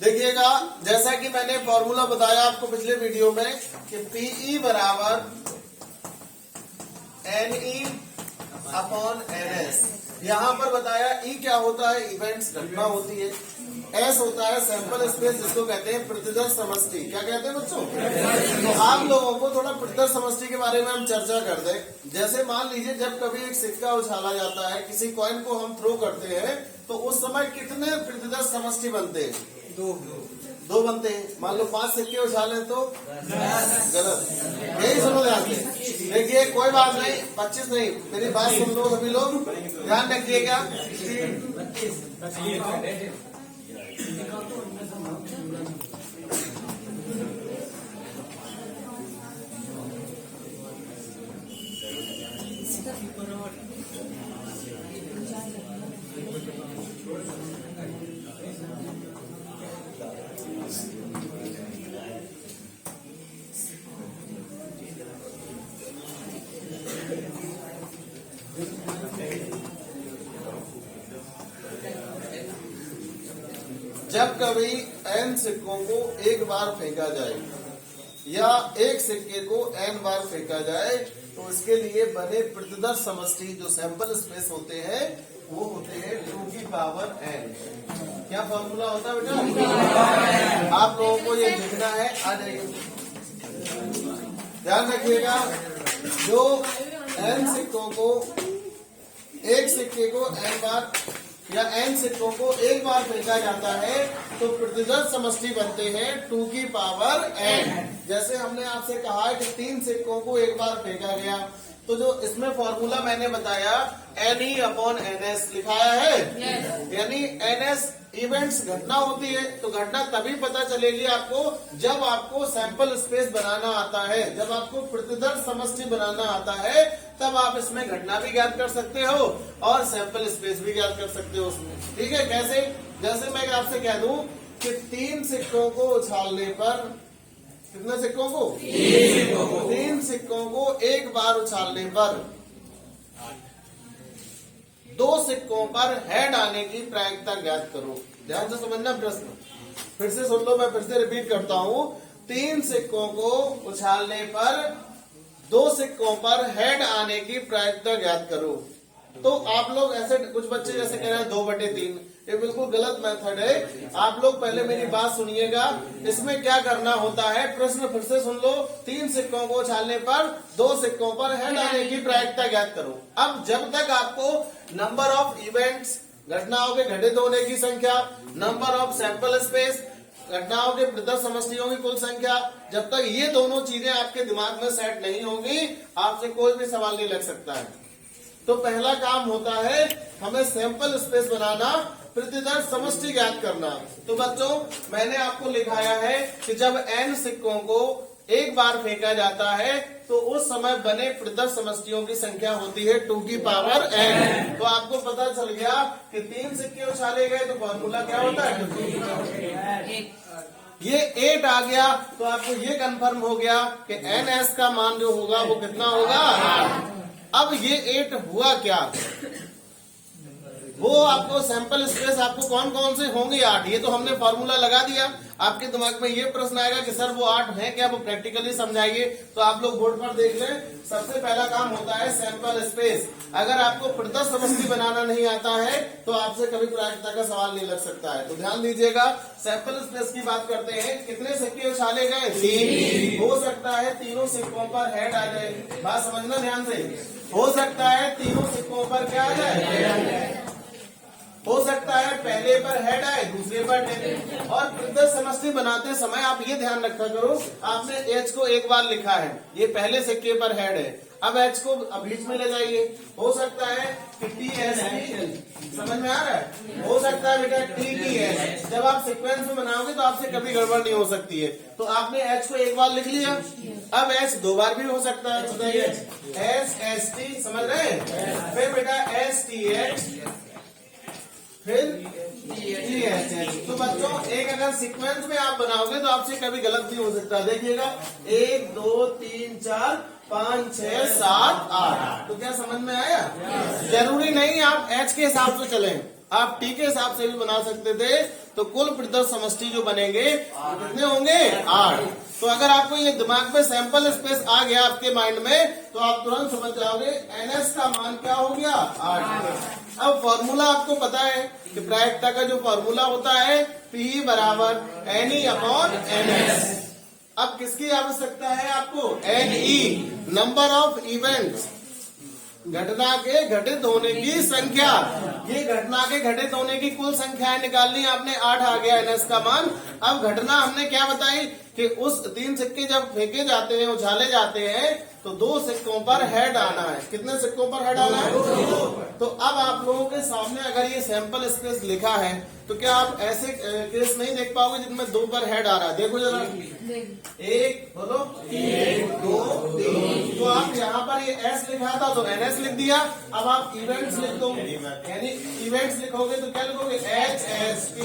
देखिएगा, जैसा कि मैंने फॉर्मूला बताया आपको पिछले वीडियो में कि पीई बराबर एनई अपॉन एनएस। यहाँ पर बताया ई क्या होता है, इवेंट्स घटना होती है। एस होता है सैंपल स्पेस, जिसको कहते हैं प्रतिदर्श समष्टि। क्या कहते हैं बच्चों? तो आप लोगों को थोड़ा प्रतिदर्श समष्टि के बारे में हम चर्चा कर दें। जैसे मान लीजिए जब कभी एक सिक्का उछाला जाता है, किसी कॉइन को हम थ्रो करते हैं, तो उस समय कितने प्रतिदर्श समष्टि बनते हैं? दो बनते हैं। मान लो 5 सिक्के उछाले तो गलत। यही सुनो ध्यान से। देखिए कोई बात नहीं, 25 नहीं, मेरी बात सुन लो सभी लोग, ध्यान रखिएगा। जब कभी n सिक्कों को एक बार फेंका जाए या एक सिक्के को n बार फेंका जाए, तो इसके लिए बने प्रतिदर्श समष्टि जो सैंपल स्पेस होते हैं वो होते हैं 2 की पावर n। क्या फॉर्मूला होता है बेटा? आप लोगों को ये लिखना है, आ जाइए ध्यान रखिएगा। जो n सिक्कों को एक सिक्के को n बार या n सिक्कों को एक बार फेंका जाता है तो प्रतिदर्श समष्टि बनते हैं 2 की पावर n। जैसे हमने आपसे कहा है कि 3 सिक्कों को एक बार फेंका गया, तो जो इसमें फॉर्मूला मैंने बताया NE अपॉन NS लिखाया है। यानी NS इवेंट्स घटना होती है, तो घटना तभी पता चलेगी आपको जब आपको सैंपल स्पेस बनाना आता है। जब आपको प्रतिदर्श समष्टि बनाना आता है तब आप इसमें घटना भी ज्ञात कर सकते हो और सैंपल स्पेस भी ज्ञात कर सकते हो उसमें। ठीक है, कैसे? जैसे मैं आपसे कह दूं कि 3 सिक्कों को उछालने पर, कितने सिक्कों को? 3 सिक्कों को एक बार उछालने पर 2 सिक्कों पर हेड आने की प्रायिकता ज्ञात करो। ध्यान से समझना प्रश्न, फिर से सुन लो, मैं फिर से रिपीट करता हूँ। 3 सिक्कों को उछालने पर 2 सिक्कों पर हेड आने की प्रायिकता ज्ञात करो। तो आप लोग ऐसे, कुछ बच्चे जैसे कह रहे हैं 2/3, ये बिल्कुल गलत मेथड है। आप लोग पहले मेरी बात सुनिएगा, इसमें क्या करना होता है, प्रश्न फिर से सुन लो। 3 सिक्कों को उछालने पर 2 सिक्कों पर हेड आने की प्रायिकता ज्ञात करो। अब जब तक आपको नंबर ऑफ इवेंट्स, घटनाओं के घटित होने की संख्या, नंबर ऑफ सैंपल स्पेस, घटनाओं के प्रतिदर्श समष्टियों की कुल संख्या, जब तक ये दोनों चीजें आपके दिमाग में सेट नहीं होंगी, आपसे कोई भी सवाल नहीं लग सकता है। तो पहला काम होता है हमें सैंपल स्पेस बनाना, प्रतिदर्श समष्टि ज्ञात करना। तो बच्चों मैंने आपको लिखाया है कि जब n सिक्कों को एक बार फेंका जाता है तो उस समय बने प्रतिदर्श समष्टियों की संख्या होती है 2 की पावर n। तो आपको पता चल गया कि 3 सिक्के उछाले गए तो फॉर्मूला क्या होता है? ये 8 आ गया तो आपको ये कंफर्म हो गया कि NS का मान जो होगा वो कितना होगा? अब ये 8 हुआ क्या, वो आपको सैंपल स्पेस आपको कौन कौन से होंगे? 8। ये तो हमने फॉर्मूला लगा दिया। आपके दिमाग में ये प्रश्न आएगा कि सर वो 8 है क्या, वो प्रैक्टिकली समझाइए। तो आप लोग बोर्ड पर देख लें। सबसे पहला काम होता है सैंपल स्पेस। अगर आपको प्रतिदर्श समष्टि बनाना नहीं आता है तो आपसे कभी प्रायिकता का सवाल नहीं लग सकता है। तो ध्यान दीजिएगा, सैंपल स्पेस की बात करते हैं। कितने सिक्के उछाले गए? 3। हो सकता है तीनों सिक्कों पर हेड आ जाए। बात समझना ध्यान से। हो सकता है तीनों सिक्कों पर क्या आ जाए? हो सकता है पहले पर हेड आए, दूसरे पर हेड। और प्रतिदर्श समष्टि बनाते समय आप ये ध्यान रखा करो, आपने H को एक बार लिखा है, ये पहले सिक्के पर हेड है। अब H को बीच में ले जाइए। हो सकता है कि TS, समझ में आ रहा है? हो सकता है बेटा T की H। जब आप सीक्वेंस में बनाओगे तो आपसे कभी गड़बड़ नहीं हो सकती है। तो आपने H को एक बार लिख लिया, अब H 2 बार भी हो सकता है। बताइए SST, समझ रहे हैं? फिर बेटा STH, फिर तो बच्चों एक अगर सीक्वेंस में आप बनाओगे तो आपसे कभी गलत नहीं हो सकता। देखिएगा 1 2 3 4 5 6 7 8। तो क्या समझ में आया? जरूरी नहीं आप H के हिसाब से चलें, आप टी के हिसाब से भी बना सकते थे। तो कुल प्रतिदर्श समष्टि जो बनेंगे वो कितने होंगे 8। तो अगर आपको ये दिमाग में सैंपल स्पेस आ गया आपके माइंड में तो आप तुरंत समझ जाओगे एनएस का मान क्या हो गया 8। अब फॉर्मूला आपको पता है कि प्रायिकता का जो फॉर्मूला होता है पी बराबर NE अपॉन NS। अब किसकी आवश्यकता है आपको NE नंबर ऑफ इवेंट्स, घटना के घटित होने की संख्या। ये घटना के घटित होने की कुल संख्याएं निकालनी, आपने 8 आ गया एनएस का मान। अब घटना हमने क्या बताई कि उस 3 सिक्के जब फेंके जाते हैं उछाले जाते हैं तो 2 सिक्कों पर हेड आना है। कितने सिक्कों पर हेड आना है 2। तो अब आप लोगों के सामने अगर ये सैंपल स्पेस लिखा है तो क्या आप ऐसे केस नहीं देख पाओगे जिनमें 2 पर हेड आ रहा है। देखो जरा 1 बोलो 1 2 3। तो आप यहाँ पर ये एस लिखा था तो एनएस लिख दिया। अब आप इवेंट्स लिख दो, यानी इवेंट्स लिखोगे तो क्या लिखोगे HSP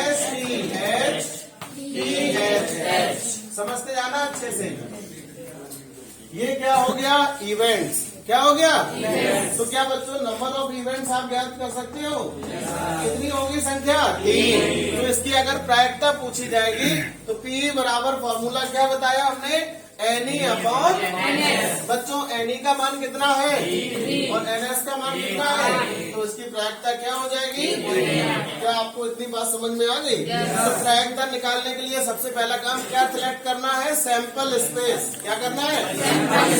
SPH PHH। समझते जाना अच्छे से। ये क्या हो गया इवेंट्स। क्या हो गया तो क्या बच्चों नंबर ऑफ इवेंट्स आप ज्ञात कर सकते हो। कितनी होगी संख्या 3। तो इसकी अगर प्रायिकता पूछी जाएगी तो P बराबर फॉर्मूला क्या बताया हमने NE अपॉन NS। बच्चों NE का मान कितना है और NS का मान कितना है तो इसकी प्रायिकता क्या हो जाएगी। क्या आपको इतनी बात समझ में आ गई। तो प्रायिकता निकालने के लिए सबसे पहला काम क्या सिलेक्ट करना है सैंपल स्पेस। क्या करना है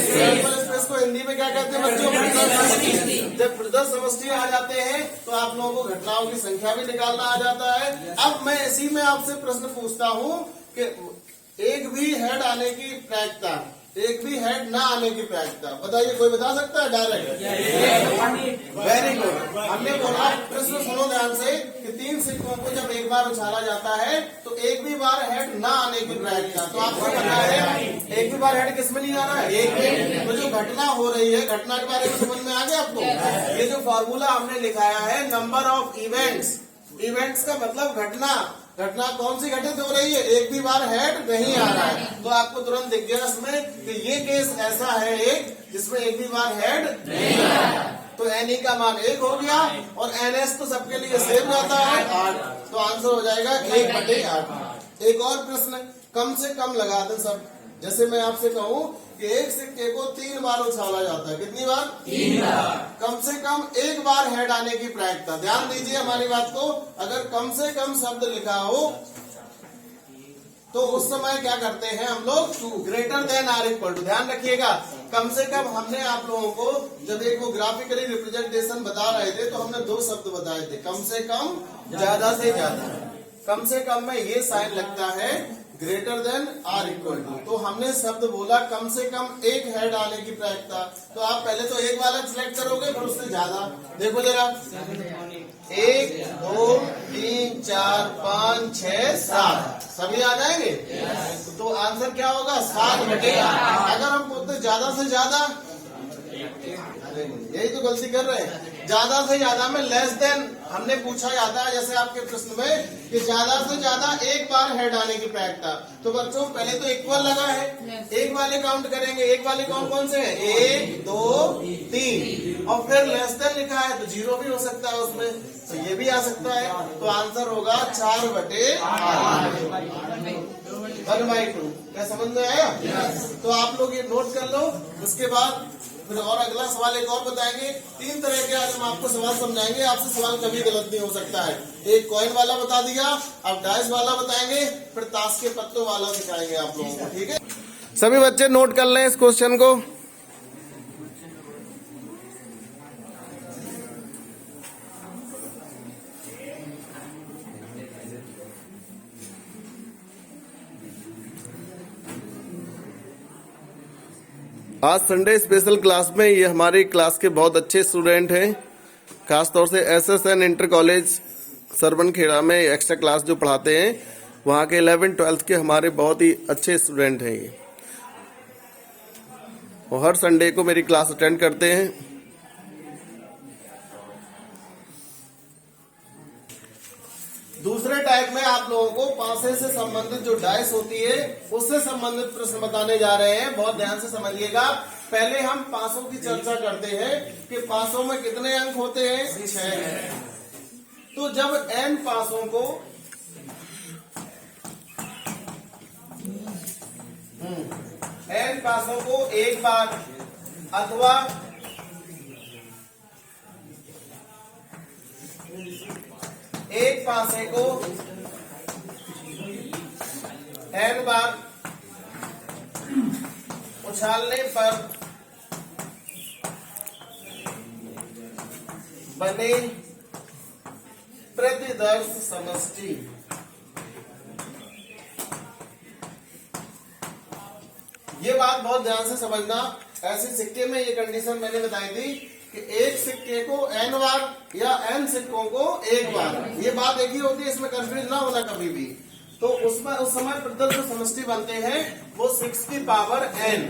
सैंपल स्पेस को हिंदी में क्या कहते हैं बच्चों जब प्रतिदर्श समष्टि आ जाते हैं तो आप लोगों को घटनाओं की संख्या भी निकालना आ जाता है। अब मैं इसी में आपसे प्रश्न पूछता हूँ कि एक भी हेड आने की प्रायिकता, एक भी हेड ना आने की प्रायिकता बताइए, कोई बता सकता है डायरेक्ट। Very good. हमने बोला प्रश्न सुनो ध्यान से कि 3 सिक्कों को जब एक बार उछाला जाता है तो एक भी बार हेड ना आने की प्रायिकता। तो आपको पता है एक भी बार हेड किसमें नहीं आना है एक में। तो जो घटना हो रही है घटना के बारे में समझ में आ गया आपको। ये जो फॉर्मूला हमने लिखाया है नंबर ऑफ इवेंट्स, इवेंट्स का मतलब घटना, घटना कौन सी घटित हो रही है एक भी बार हेड नहीं आ रहा है। तो आपको तुरंत दिख गया इसमें कि ये केस ऐसा है एक जिसमें एक भी बार हेड नहीं आ रहा है। तो NE का मान 1 हो गया और NS तो सबके लिए सेम रहता है 8। तो आंसर हो जाएगा 1/8। एक और प्रश्न कम से कम लगा दें सब। जैसे मैं आपसे कहूँ कि एक सिक्के को 3 बार उछाला जाता है। कितनी बार 3 बार। कम से कम एक बार हेड आने की प्रायिकता। ध्यान दीजिए हमारी बात को। अगर कम से कम शब्द लिखा हो तो उस समय क्या करते हैं हम लोग greater than or equal to. ध्यान रखिएगा कम से कम हमने आप लोगों को जब एक वो ग्राफिकली रिप्रेजेंटेशन बता रहे थे तो हमने 2 शब्द बताए थे कम से कम ज्यादा से ज्यादा। कम से कम में ये साइन लगता है greater than or equal to. तो हमने शब्द बोला कम से कम एक हेड आने की प्रायिकता। तो आप पहले तो एक वाला सिलेक्ट करोगे फिर उससे ज्यादा। देखो जरा 1 2 3 4 5 6 7 सभी आ जाएंगे। तो आंसर क्या होगा 7/8। अगर हम बोलते ज्यादा से ज्यादा, यही तो गलती कर रहे हैं। ज्यादा से ज्यादा में लेस देन हमने पूछा जाता है जैसे आपके प्रश्न में कि ज्यादा से ज्यादा एक बार हेड आने की प्रायिकता। तो बच्चों पहले तो इक्वल लगा है, एक वाले काउंट करेंगे। एक वाले कौन कौन से हैं 1 2 3 और फिर लेस देन लिखा है तो 0 भी हो सकता है उसमें, तो ये भी आ सकता है। तो आंसर होगा 4/8 1/2। क्या समझ में आया। तो आप लोग ये नोट कर लो। उसके बाद फिर और अगला सवाल एक और बताएंगे। 3 तरह के आज हम आपको सवाल समझाएंगे। आपसे सवाल कभी गलत नहीं हो सकता है। एक कॉइन वाला बता दिया, अब डाइस वाला बताएंगे, फिर ताश के पत्तों वाला सिखाएंगे आप लोगों को। ठीक है सभी बच्चे नोट कर लें इस क्वेश्चन को। आज संडे स्पेशल क्लास में ये हमारी क्लास के बहुत अच्छे स्टूडेंट हैं। खासतौर से SSN इंटर कॉलेज सरवनखेड़ा में एक्स्ट्रा क्लास जो पढ़ाते हैं वहाँ के 11th 12th के हमारे बहुत ही अच्छे स्टूडेंट हैं ये, और हर संडे को मेरी क्लास अटेंड करते हैं। दूसरे टाइप में आप लोगों को पासे से संबंधित जो डाइस होती है उससे संबंधित प्रश्न बताने जा रहे हैं। बहुत ध्यान से समझिएगा। पहले हम पासों की चर्चा करते हैं कि पासों में कितने अंक होते हैं, 6। तो जब n पासों को n पासों को एक बार अथवा एक पासे को n बार उछालने पर बने प्रतिदर्श समष्टि। ये बात बहुत ध्यान से समझना। ऐसे सिक्के में ये कंडीशन मैंने बताई थी कि एक सिक्के को n बार या n सिक्कों को एक बार, ये बात एक ही होती है, इसमें कंफ्यूज ना होना कभी भी। तो उसमें उस समय प्रतिदर्श समष्टि बनते हैं वो 6 की पावर n।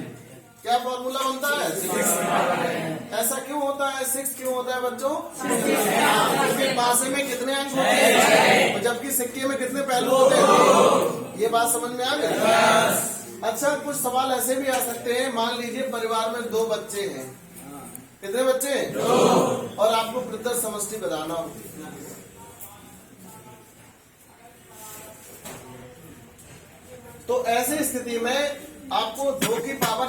क्या फॉर्मूला बनता है, 6। ऐसा क्यों होता है, 6 क्यों होता है बच्चों, क्योंकि पासे में कितने अंक होते हैं, जबकि सिक्के में कितने पहलू होते हैं। ये बात समझ में आ गई। अच्छा, कुछ सवाल ऐसे भी आ सकते हैं, मान लीजिए परिवार में 2 बच्चे हैं। कितने बच्चे हैं, 2। और आपको प्रतिदर्श समष्टि बताना हो, तो ऐसी स्थिति में आपको 2 की पावर